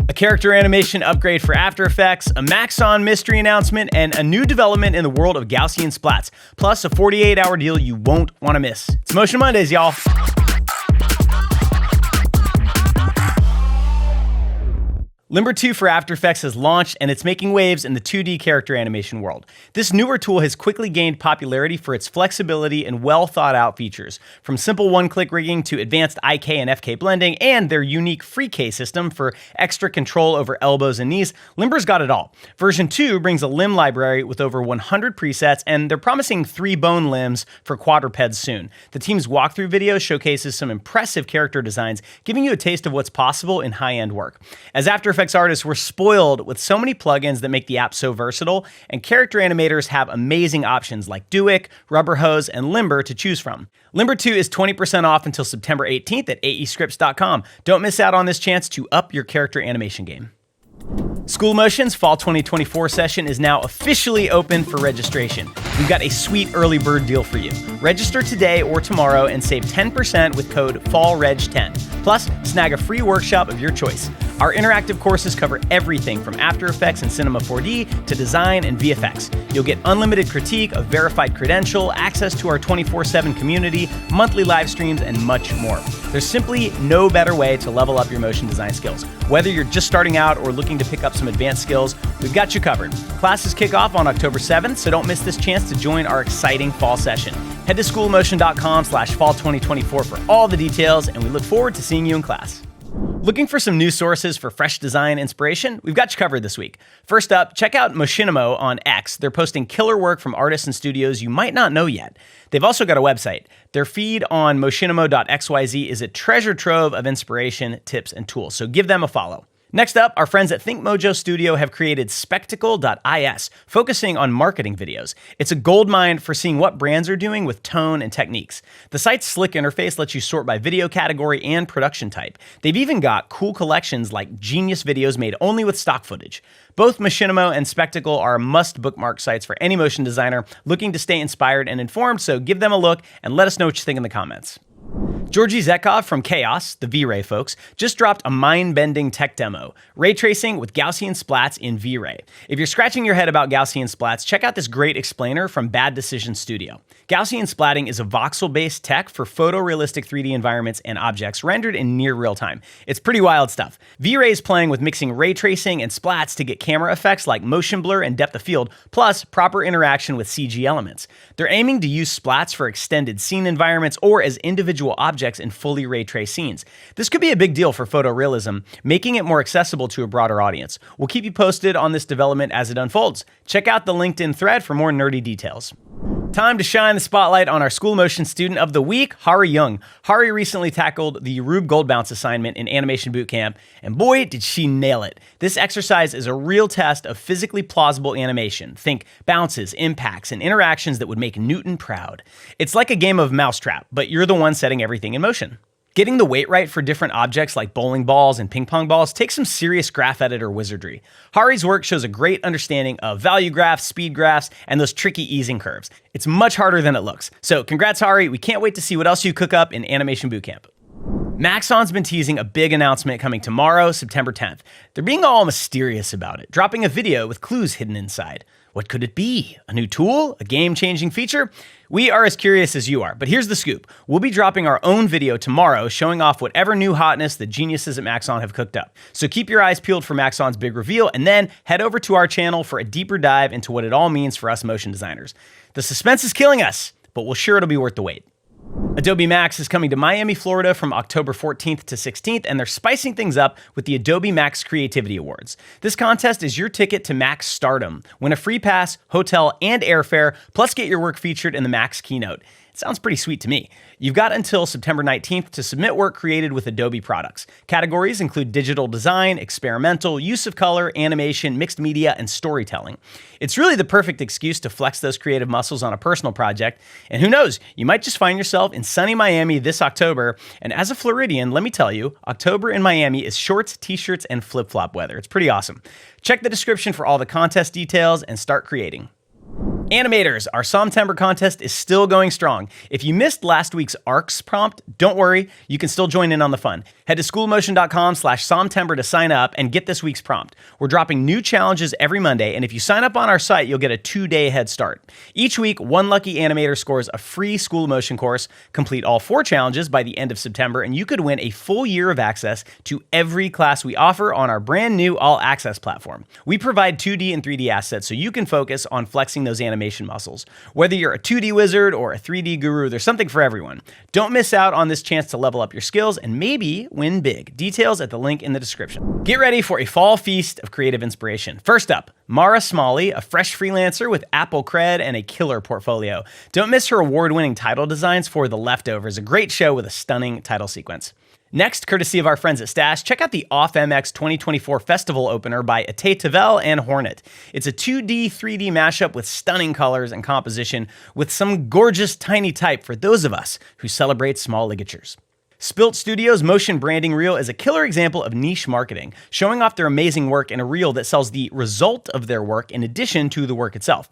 A character animation upgrade for After Effects, a Maxon mystery announcement, and a new development in the world of Gaussian Splats, plus a 48-hour deal you won't want to miss. It's Motion Mondays, y'all. Limber 2 for After Effects has launched, and it's making waves in the 2D character animation world. This newer tool has quickly gained popularity for its flexibility and well-thought-out features, from simple one-click rigging to advanced IK and FK blending, and their unique FreeK system for extra control over elbows and knees. Limber's got it all. Version 2 brings a limb library with over 100 presets, and they're promising 3 bone limbs for quadrupeds soon. The team's walkthrough video showcases some impressive character designs, giving you a taste of what's possible in high-end work. As After Effects artists, we're spoiled with so many plugins that make the app so versatile, and character animators have amazing options like Duik, Rubber Hose, and Limber to choose from. Limber 2 is 20% off until September 18th at aescripts.com. Don't miss out on this chance to up your character animation game. School Motion's Fall 2024 session is now officially open for registration. We've got a sweet early bird deal for you. Register today or tomorrow and save 10% with code FALLREG10. Plus, snag a free workshop of your choice. Our interactive courses cover everything from After Effects and Cinema 4D to design and VFX. You'll get unlimited critique, a verified credential, access to our 24/7 community, monthly live streams, and much more. There's simply no better way to level up your motion design skills. Whether you're just starting out or looking to pick up some advanced skills, we've got you covered. Classes kick off on October 7th, so don't miss this chance to join our exciting fall session. Head to schoolmotion.com/fall2024 for all the details, and we look forward to seeing you in class. Looking for some new sources for fresh design inspiration? We've got you covered this week. First up, check out Machinimo on X. They're posting killer work from artists and studios you might not know yet. They've also got a website. Their feed on machinimo.xyz is a treasure trove of inspiration, tips, and tools, so give them a follow. Next up, our friends at ThinkMojo Studio have created Spectacle.is, focusing on marketing videos. It's a goldmine for seeing what brands are doing with tone and techniques. The site's slick interface lets you sort by video category and production type. They've even got cool collections like genius videos made only with stock footage. Both Machinimo and Spectacle are must bookmark sites for any motion designer looking to stay inspired and informed, so give them a look and let us know what you think in the comments. Georgi Zekov from Chaos, the V-Ray folks, just dropped a mind-bending tech demo, ray tracing with Gaussian Splats in V-Ray. If you're scratching your head about Gaussian Splats, check out this great explainer from Bad Decision Studio. Gaussian splatting is a voxel-based tech for photorealistic 3D environments and objects rendered in near real time. It's pretty wild stuff. V-Ray is playing with mixing ray tracing and splats to get camera effects like motion blur and depth of field, plus proper interaction with CG elements. They're aiming to use splats for extended scene environments or as individual objects in fully ray traced scenes. This could be a big deal for photorealism, making it more accessible to a broader audience. We'll keep you posted on this development as it unfolds. Check out the LinkedIn thread for more nerdy details. Time to shine the spotlight on our School Motion Student of the Week, Hari Young. Hari recently tackled the Rube Gold Bounce assignment in Animation Bootcamp, and boy, did she nail it. This exercise is a real test of physically plausible animation. Think bounces, impacts, and interactions that would make Newton proud. It's like a game of mousetrap, but you're the one setting everything in motion. Getting the weight right for different objects like bowling balls and ping pong balls takes some serious graph editor wizardry. Hari's work shows a great understanding of value graphs, speed graphs, and those tricky easing curves. It's much harder than it looks. So congrats, Hari. We can't wait to see what else you cook up in Animation Bootcamp. Maxon's been teasing a big announcement coming tomorrow, September 10th. They're being all mysterious about it, dropping a video with clues hidden inside. What could it be? A new tool? A game-changing feature? We are as curious as you are, but here's the scoop. We'll be dropping our own video tomorrow showing off whatever new hotness the geniuses at Maxon have cooked up. So keep your eyes peeled for Maxon's big reveal, and then head over to our channel for a deeper dive into what it all means for us motion designers. The suspense is killing us, but we're sure it'll be worth the wait. Adobe MAX is coming to Miami, Florida from October 14th to 16th, and they're spicing things up with the Adobe MAX Creativity Awards. This contest is your ticket to Max stardom. Win a free pass, hotel, and airfare, plus get your work featured in the Max keynote. It sounds pretty sweet to me. You've got until September 19th to submit work created with Adobe products. Categories include digital design, experimental, use of color, animation, mixed media, and storytelling. It's really the perfect excuse to flex those creative muscles on a personal project. And who knows, you might just find yourself in sunny Miami this October. And as a Floridian, let me tell you, October in Miami is shorts, t-shirts, and flip-flop weather. It's pretty awesome. Check the description for all the contest details and start creating. Animators, our SOMtember contest is still going strong. If you missed last week's ARCs prompt, don't worry, you can still join in on the fun. Head to schoolmotion.com/SOMtember to sign up and get this week's prompt. We're dropping new challenges every Monday, and if you sign up on our site, you'll get a 2-day head start. Each week, one lucky animator scores a free School of Motion course, complete all 4 challenges by the end of September, and you could win a full year of access to every class we offer on our brand new All Access platform. We provide 2D and 3D assets so you can focus on flexing those animation muscles. Whether you're a 2D wizard or a 3D guru, there's something for everyone. Don't miss out on this chance to level up your skills and maybe win big. Details at the link in the description. Get ready for a fall feast of creative inspiration. First up, Mara Smalley, a fresh freelancer with Apple cred and a killer portfolio. Don't miss her award-winning title designs for The Leftovers, a great show with a stunning title sequence. Next, courtesy of our friends at Stash, check out the Off MX 2024 Festival opener by Ate Tavel and Hornet. It's a 2D, 3D mashup with stunning colors and composition with some gorgeous tiny type for those of us who celebrate small ligatures. Spilt Studios' motion branding reel is a killer example of niche marketing, showing off their amazing work in a reel that sells the result of their work in addition to the work itself.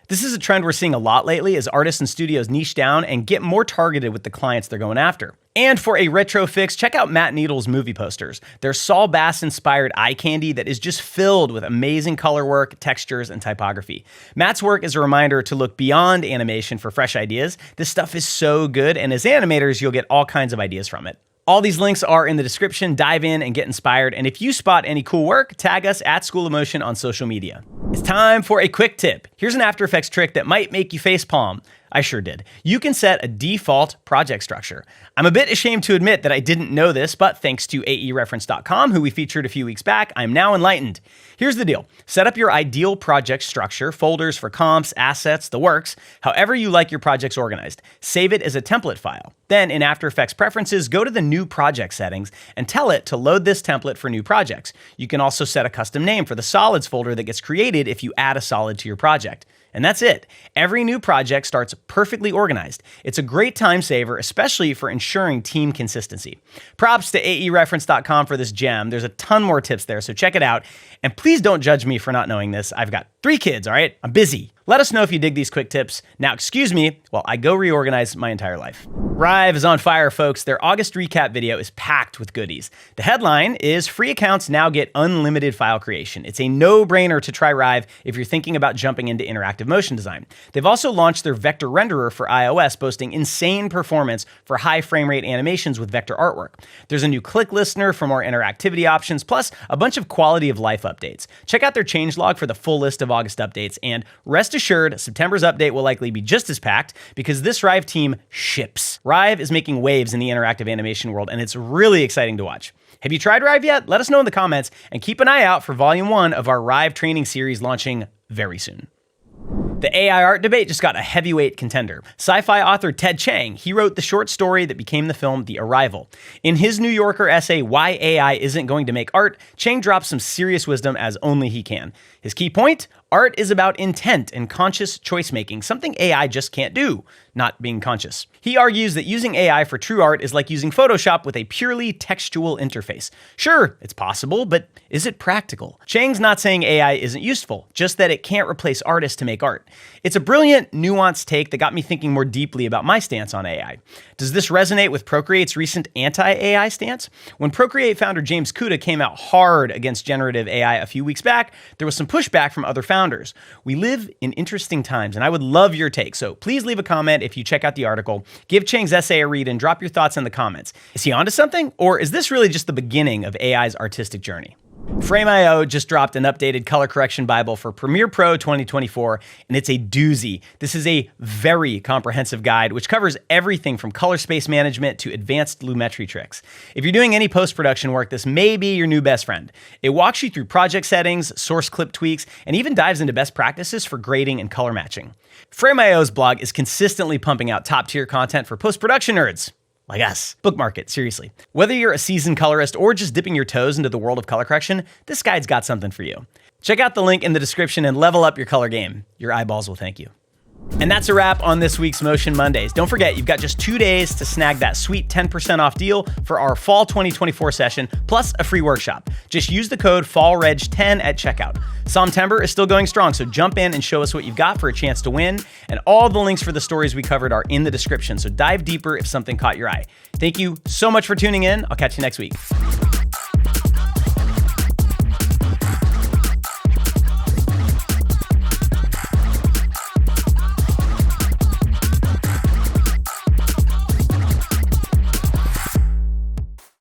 This is a trend we're seeing a lot lately as artists and studios niche down and get more targeted with the clients they're going after. And for a retro fix, check out Matt Needle's movie posters. They're Saul Bass-inspired eye candy that is just filled with amazing color work, textures, and typography. Matt's work is a reminder to look beyond animation for fresh ideas. This stuff is so good, and as animators, you'll get all kinds of ideas from it. All these links are in the description. Dive in and get inspired. And if you spot any cool work, tag us at School of Motion on social media. It's time for a quick tip. Here's an After Effects trick that might make you facepalm. I sure did. You can set a default project structure. I'm a bit ashamed to admit that I didn't know this, but thanks to aereference.com, who we featured a few weeks back, I'm now enlightened. Here's the deal. Set up your ideal project structure, folders for comps, assets, the works, however you like your projects organized. Save it as a template file. Then in After Effects Preferences, go to the New Project settings and tell it to load this template for new projects. You can also set a custom name for the solids folder that gets created if you add a solid to your project. And that's it. Every new project starts perfectly organized. It's a great time saver, especially for ensuring team consistency. Props to aereference.com for this gem. There's a ton more tips there, so check it out. And please don't judge me for not knowing this. I've got 3 kids, all right? I'm busy. Let us know if you dig these quick tips. Now, excuse me while I go reorganize my entire life. Rive is on fire, folks. Their August recap video is packed with goodies. The headline is free accounts now get unlimited file creation. It's a no-brainer to try Rive if you're thinking about jumping into interactive motion design. They've also launched their vector renderer for iOS, boasting insane performance for high frame rate animations with vector artwork. There's a new click listener for more interactivity options, plus a bunch of quality of life updates. Check out their changelog for the full list of August updates, and rest assured, September's update will likely be just as packed because this Rive team ships. Rive is making waves in the interactive animation world, and it's really exciting to watch. Have you tried Rive yet? Let us know in the comments, and keep an eye out for Volume 1 of our Rive training series launching very soon. The AI art debate just got a heavyweight contender. Sci-fi author Ted Chiang, he wrote the short story that became the film The Arrival. In his New Yorker essay, Why AI Isn't Going to Make Art, Chiang drops some serious wisdom as only he can. His key point? Art is about intent and conscious choice-making, something AI just can't do, not being conscious. He argues that using AI for true art is like using Photoshop with a purely textual interface. Sure, it's possible, but is it practical? Chiang's not saying AI isn't useful, just that it can't replace artists to make art. It's a brilliant, nuanced take that got me thinking more deeply about my stance on AI. Does this resonate with Procreate's recent anti-AI stance? When Procreate founder James Kuda came out hard against generative AI a few weeks back, there was some pushback from other founders. We live in interesting times, and I would love your take, so please leave a comment if you check out the article, give Chiang's essay a read, and drop your thoughts in the comments. Is he onto something, or is this really just the beginning of AI's artistic journey? Frame.io just dropped an updated color correction Bible for Premiere Pro 2024, and it's a doozy. This is a very comprehensive guide which covers everything from color space management to advanced lumetri tricks. If you're doing any post-production work, this may be your new best friend. It walks you through project settings, source clip tweaks, and even dives into best practices for grading and color matching. Frame.io's blog is consistently pumping out top-tier content for post-production nerds. Like us. Bookmark it, seriously. Whether you're a seasoned colorist or just dipping your toes into the world of color correction, this guide's got something for you. Check out the link in the description and level up your color game. Your eyeballs will thank you. And that's a wrap on this week's Motion Mondays. Don't forget, you've got just 2 days to snag that sweet 10% off deal for our fall 2024 session, plus a free workshop. Just use the code FALLREG10 at checkout. SOMtember is still going strong, so jump in and show us what you've got for a chance to win. And all the links for the stories we covered are in the description, so dive deeper if something caught your eye. Thank you so much for tuning in. I'll catch you next week.